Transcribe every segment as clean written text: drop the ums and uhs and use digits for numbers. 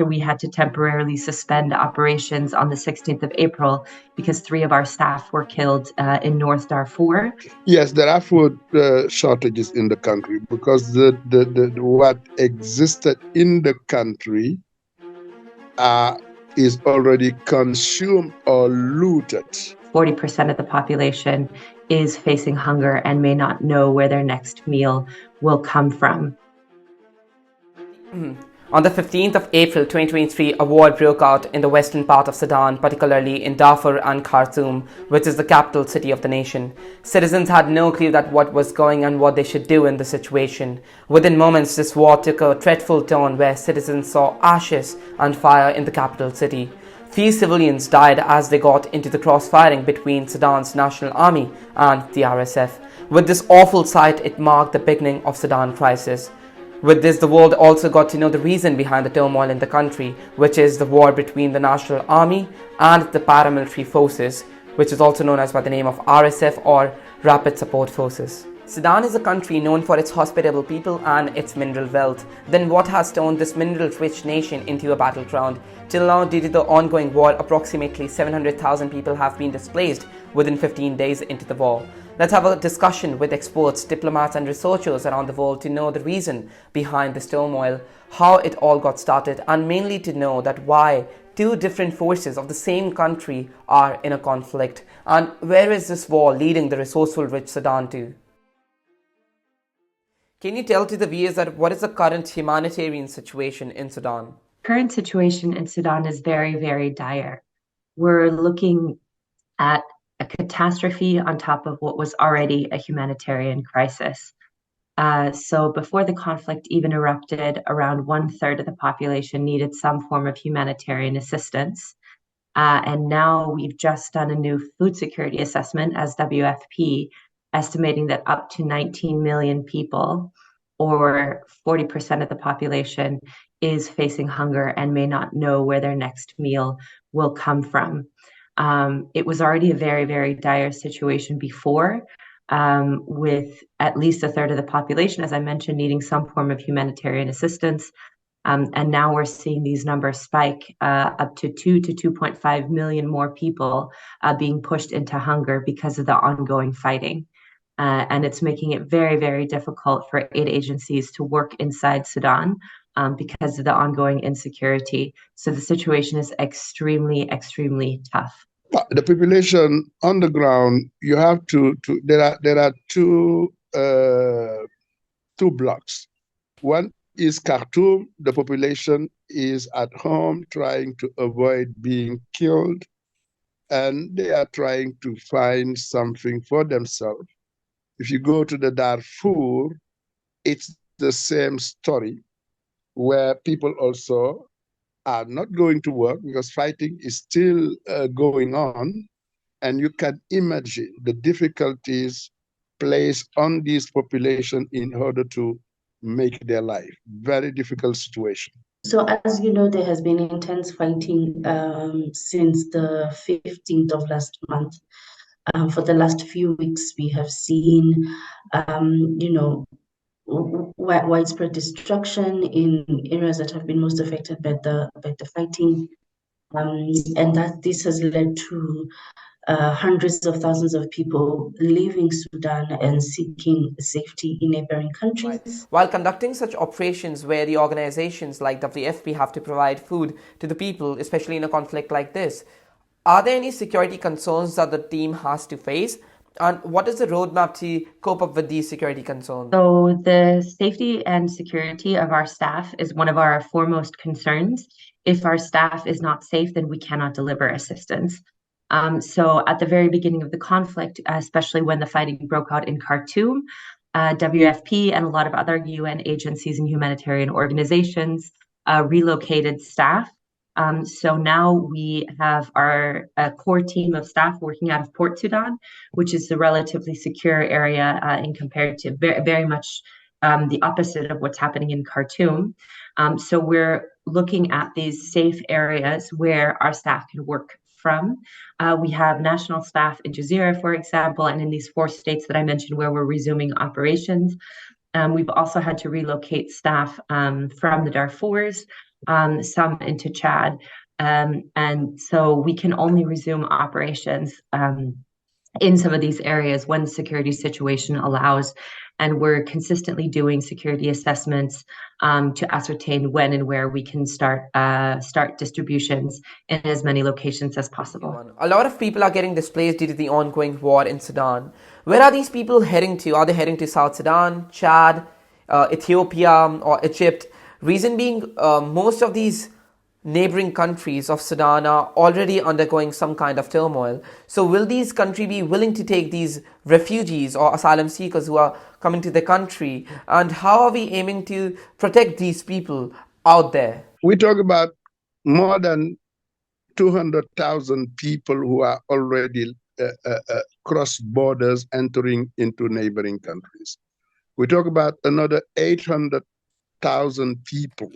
we had to temporarily suspend operations on the 16th of April because 3 of our staff were killed in North Darfur. Yes, there are food shortages in the country because what existed in the country is already consumed or looted. 40% of the population is facing hunger and may not know where their next meal will come from. On the 15th of April 2023, a war broke out in the western part of Sudan, particularly in Darfur and Khartoum, which is the capital city of the nation. Citizens had no clue that what was going on, what they should do in the situation. Within moments, this war took a dreadful turn where citizens saw ashes and fire in the capital city. Few civilians died as they got into the crossfiring between Sudan's National Army and the RSF. With this awful sight, it marked the beginning of Sudan Crisis. With this, the world also got to know the reason behind the turmoil in the country, which is the war between the National Army and the paramilitary forces, which is also known as by the name of RSF or Rapid Support Forces. Sudan is a country known for its hospitable people and its mineral wealth. Then what has turned this mineral-rich nation into a battleground? Till now, due to the ongoing war, approximately 700,000 people have been displaced within 15 days into the war. Let's have a discussion with experts, diplomats and researchers around the world to know the reason behind this turmoil, how it all got started, and mainly to know that why two different forces of the same country are in a conflict, and where is this war leading the resourceful rich Sudan to? Can you tell to the viewers that what is the current humanitarian situation in Sudan? Current situation in Sudan is very, very dire. We're looking at a catastrophe on top of what was already a humanitarian crisis. So before the conflict even erupted, around 1/3 of the population needed some form of humanitarian assistance. And now we've just done a new food security assessment as WFP, estimating that up to 19 million people, or 40% of the population, is facing hunger and may not know where their next meal will come from. It was already a very, very dire situation before, with at least 1/3 of the population, as I mentioned, needing some form of humanitarian assistance. And now we're seeing these numbers spike up to 2 to 2.5 million more people being pushed into hunger because of the ongoing fighting. And it's making it very, very difficult for aid agencies to work inside Sudan because of the ongoing insecurity. So the situation is extremely, extremely tough. The population on the ground, you have there are two blocks. One is Khartoum. The population is at home trying to avoid being killed, and they are trying to find something for themselves. If you go to the Darfur, it's the same story, where people also are not going to work because fighting is still going on. And you can imagine the difficulties placed on this population in order to make their life. Very difficult situation. So as you know, there has been intense fighting since the 15th of last month. For the last few weeks, we have seen, widespread destruction in areas that have been most affected by the fighting, and that this has led to hundreds of thousands of people leaving Sudan and seeking safety in neighboring countries. Right. While conducting such operations where the organizations like WFP have to provide food to the people, especially in a conflict like this, are there any security concerns that the team has to face? And what is the roadmap to cope up with these security concerns? So the safety and security of our staff is one of our foremost concerns. If our staff is not safe, then we cannot deliver assistance. So at the very beginning of the conflict, especially when the fighting broke out in Khartoum, WFP and a lot of other UN agencies and humanitarian organizations relocated staff. So now we have our core team of staff working out of Port Sudan, which is a relatively secure area in compared to very much the opposite of what's happening in Khartoum. So we're looking at these safe areas where our staff can work from. We have national staff in Jazeera, for example, and in these 4 states that I mentioned where we're resuming operations. We've also had to relocate staff from the Darfurs some into Chad. And so we can only resume operations in some of these areas when the security situation allows. And we're consistently doing security assessments to ascertain when and where we can start distributions in as many locations as possible. A lot of people are getting displaced due to the ongoing war in Sudan. Where are these people heading to? Are they heading to South Sudan, Chad, Ethiopia, or Egypt? Reason being, most of these neighboring countries of Sudan are already undergoing some kind of turmoil. So will these countries be willing to take these refugees or asylum seekers who are coming to the country? And how are we aiming to protect these people out there? We talk about more than 200,000 people who are already cross borders entering into neighboring countries. We talk about another 800,000 people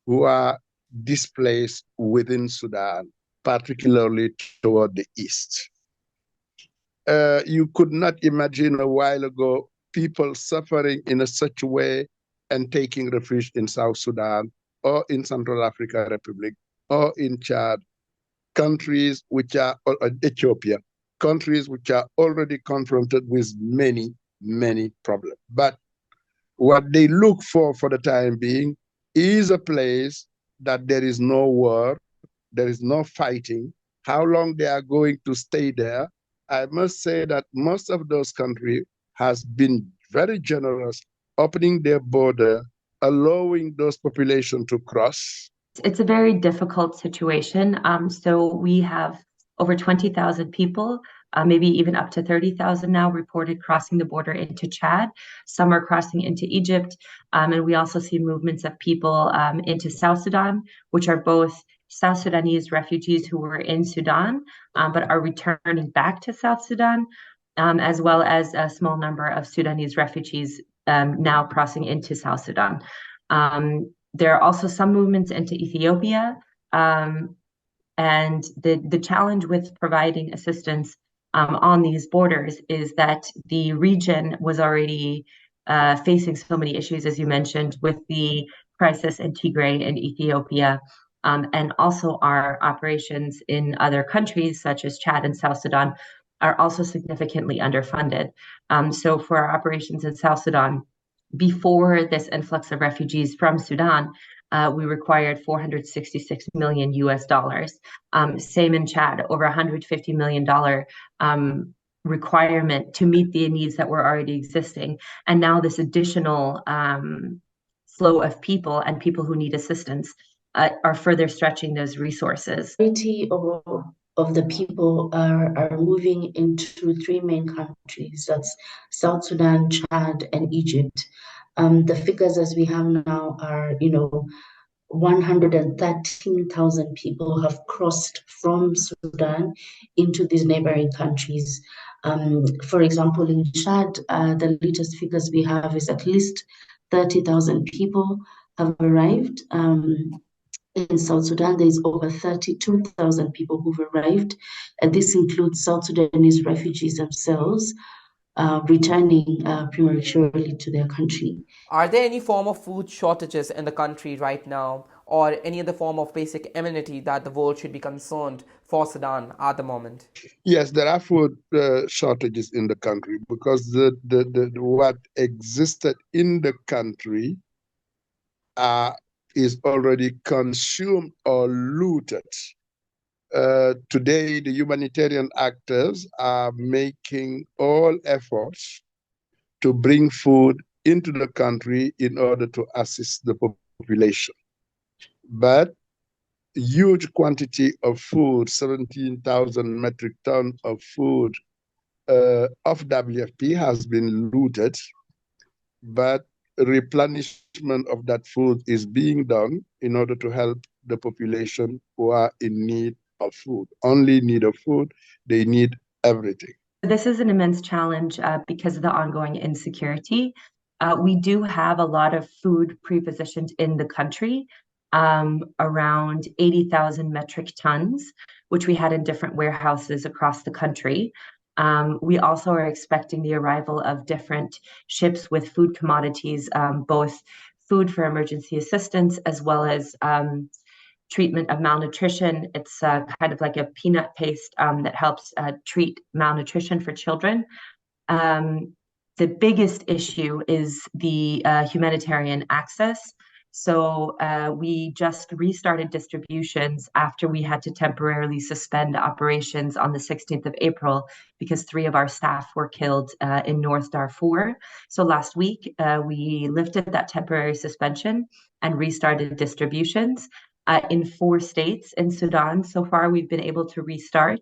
who are displaced within Sudan, particularly toward the east. You could not imagine a while ago people suffering in such a way and taking refuge in South Sudan or in Central African Republic or in Chad, countries which are Ethiopia, countries which are already confronted with many, many problems. But what they look for the time being is a place that there is no war, there is no fighting. How long they are going to stay there? I must say that most of those countries has been very generous, opening their border, allowing those populations to cross. It's a very difficult situation. So we have over 20,000 people, maybe even up to 30,000 now reported crossing the border into Chad. Some are crossing into Egypt. And we also see movements of people into South Sudan, which are both South Sudanese refugees who were in Sudan, but are returning back to South Sudan, as well as a small number of Sudanese refugees now crossing into South Sudan. There are also some movements into Ethiopia, and the challenge with providing assistance on these borders is that the region was already facing so many issues, as you mentioned, with the crisis in Tigray and Ethiopia, and also our operations in other countries such as Chad and South Sudan are also significantly underfunded. So for our operations in South Sudan, before this influx of refugees from Sudan, we required 466 million US dollars. Same in Chad, over $150 million requirement to meet the needs that were already existing. And now this additional flow of people and people who need assistance are further stretching those resources. Of the people are moving into three main countries. That's South Sudan, Chad, and Egypt. The figures as we have now are, 113,000 people have crossed from Sudan into these neighboring countries. For example, in Chad, the latest figures we have is at least 30,000 people have arrived. In South Sudan, there is over 32,000 people who've arrived, and this includes South Sudanese refugees themselves returning prematurely to their country. Are there any form of food shortages in the country right now, or any other form of basic amenity that the world should be concerned for Sudan at the moment? Yes, there are food shortages in the country because what existed in the country is already consumed or looted. Today, the humanitarian actors are making all efforts to bring food into the country in order to assist the population. But huge quantity of food, 17,000 metric tons of food of WFP has been looted, but replenishment of that food is being done in order to help the population who are in need of food. Only need of food, they need everything. This is an immense challenge because of the ongoing insecurity. We do have a lot of food pre-positioned in the country, around 80,000 metric tons, which we had in different warehouses across the country. We also are expecting the arrival of different ships with food commodities, both food for emergency assistance, as well as treatment of malnutrition. It's kind of like a peanut paste that helps treat malnutrition for children. The biggest issue is the humanitarian access. So we just restarted distributions after we had to temporarily suspend operations on the 16th of April because 3 of our staff were killed in North Darfur. So last week, we lifted that temporary suspension and restarted distributions. In 4 states in Sudan. So far, we've been able to restart,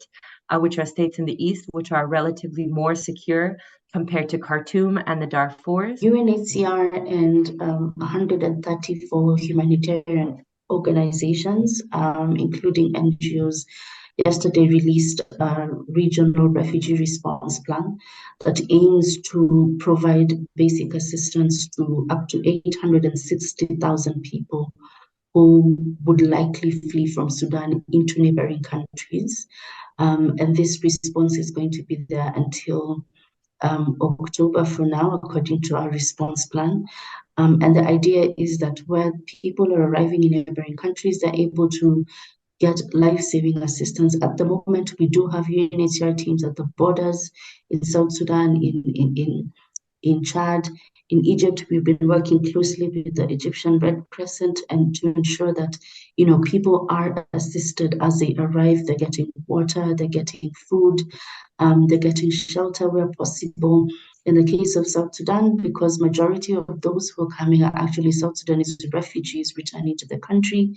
which are states in the east, which are relatively more secure compared to Khartoum and the Darfurs. UNHCR and 134 humanitarian organizations, including NGOs, yesterday released a regional refugee response plan that aims to provide basic assistance to up to 860,000 people who would likely flee from Sudan into neighboring countries. And this response is going to be there until October for now, according to our response plan. And the idea is that where people are arriving in neighboring countries, they're able to get life-saving assistance. At the moment, we do have UNHCR teams at the borders in South Sudan, in Chad. In Egypt, we've been working closely with the Egyptian Red Crescent and to ensure that, people are assisted as they arrive. They're getting water, they're getting food, they're getting shelter where possible. In the case of South Sudan, because majority of those who are coming are actually South Sudanese refugees returning to the country,